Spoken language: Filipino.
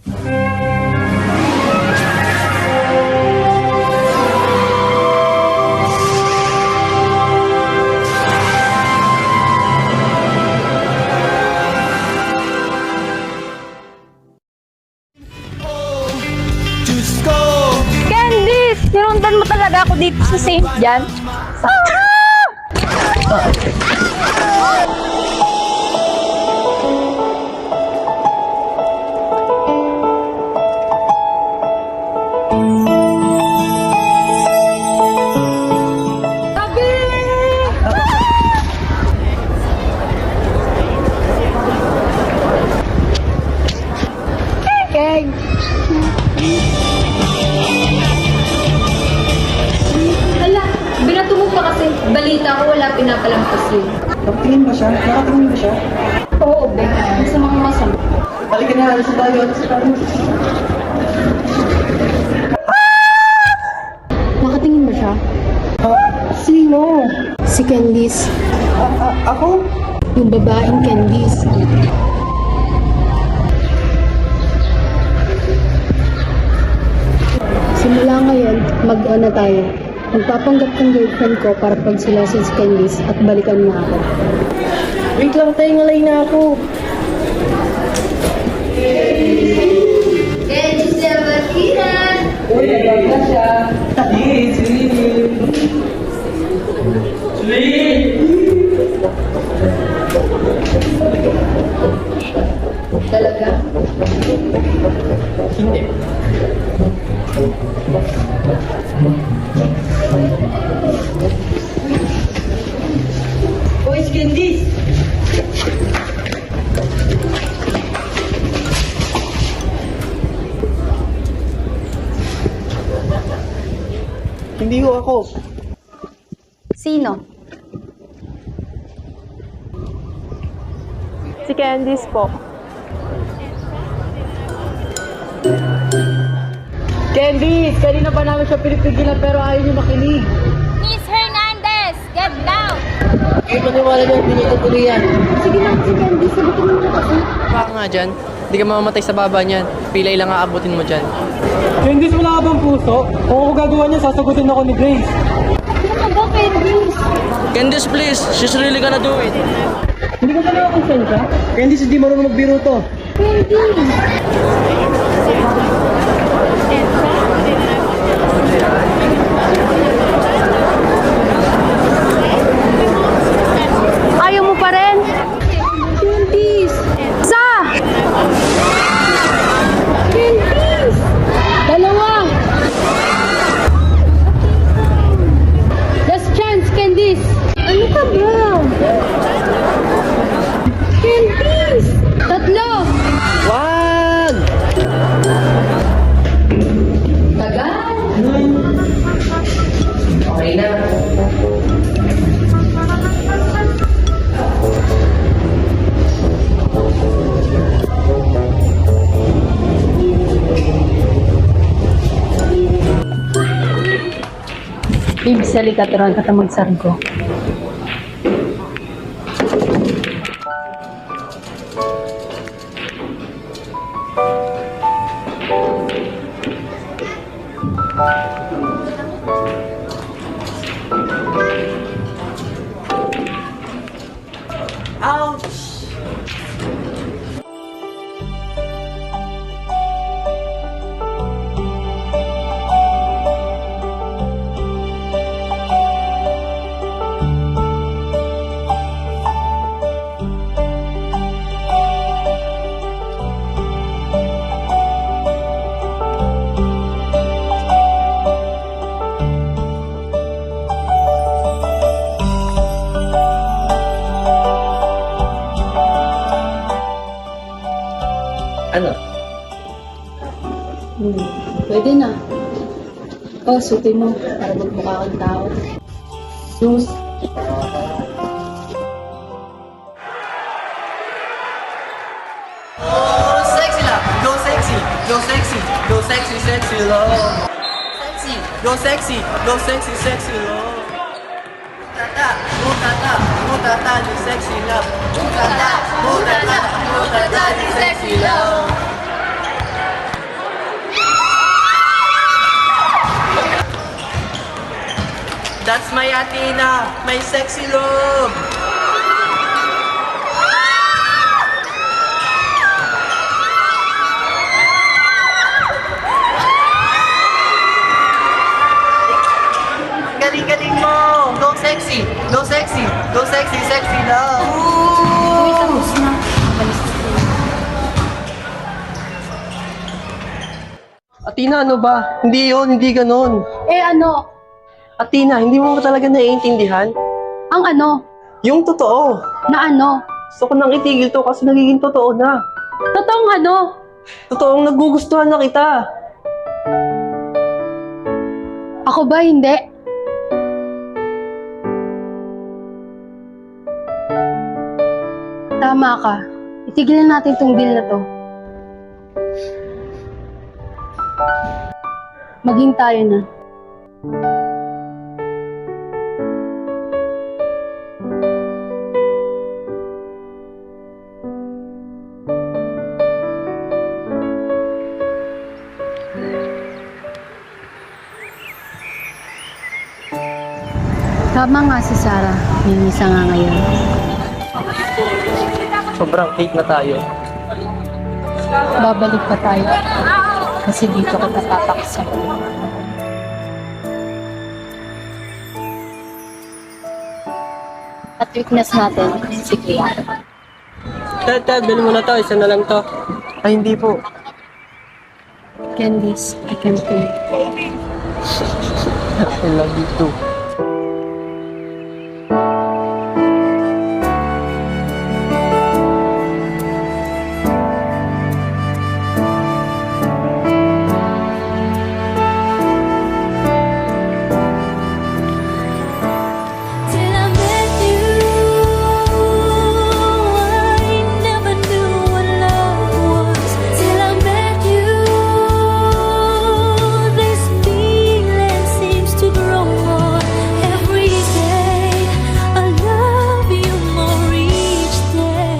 Candice! Sinundan mo talaga ako dito sa St. John? Keg! Hala, binato mo pa kasi. Balita ko wala pinapalampas yun. Nakatingin ba siya? Nakatingin ba siya? Oo, be. Sa mga masama. Halika na, alis na tayo. Alis na tayo. Nakatingin ba siya? Sino? Si Candice. Ako? Yung babaeng Candice. Simula ngayon, mag-ano tayo. Magpapanggap ng girlfriend ko para pag sila si Candice at balikan mo ako. Wait lang tayo, ngalay na ako. Candice Labatina! Uy, naglag na siya. Yes, sweet. Sweet! Talaga? Hindi. Uy, Candice! Hindi ko ako. Sino? Si Candice po. Candice! Kanina pa namin siya pinipigilan pero ayaw niyo makinig. Miss Hernandez! Get down! Eh, maniwala niyo, hindi niyo tutuloy yan. Sige lang, si Candice. Sabitin mo na kasi. Baka nga dyan, hindi ka mamamatay sa baba niyan. Pilay lang aabutin mo dyan. Candice, wala ka bang puso? Kung ako gagawa niya, sasagutin ako ni Grace. Ano ka ba, Candice? Candice, please, she's really gonna do it. Hindi ka talaga konsensya? Candice, hindi marunong magbiro to. Ayaw mo pa rin? Candice! Sa! Candice! Dalawa! Last chance, Candice! Ano ka ba? Candice! Tatlo! Wag! Tagal! Okay na. Babe, salika, turuan ka magsargo. Ouch! Ano? Pwede na. Oh, suti mo para magmukha kang tao. Sus! Oh, sexy lang! Go sexy! Go sexy! Go sexy, sexy love! Sexy! Go sexy! Go sexy, sexy love! Mutata, ni sexy love! Mutata, ni sexy love! may Athena, may sexy love. Galing-galing mo! Go sexy! Go sexy! Go sexy, sexy love! Uy, tapos na. Athena, ano ba? Hindi yun, hindi ganon. Eh ano? Athena, hindi mo ba talaga naiintindihan? Ang ano? Yung totoo. Na ano? Gusto ko nang itigil to kasi nagiging totoo na. Totoong ano? Totoong nagugustuhan na kita. Ako ba hindi? Tama ka. Itigilan natin tong deal na to. Maging tayo na. Tama nga si Sarah. Yung isa nga ngayon. Sobrang fake na tayo. Babalik pa tayo. Kasi dito ko tataksan. At weakness natin, si Clea. Dad, dali mo na to. Isa na lang to. Ay, hindi po. Candice, I can feel. I love you too. Till I met you, I never knew what love was. Till I met you, this feeling seems to grow more every day. I love you more each day.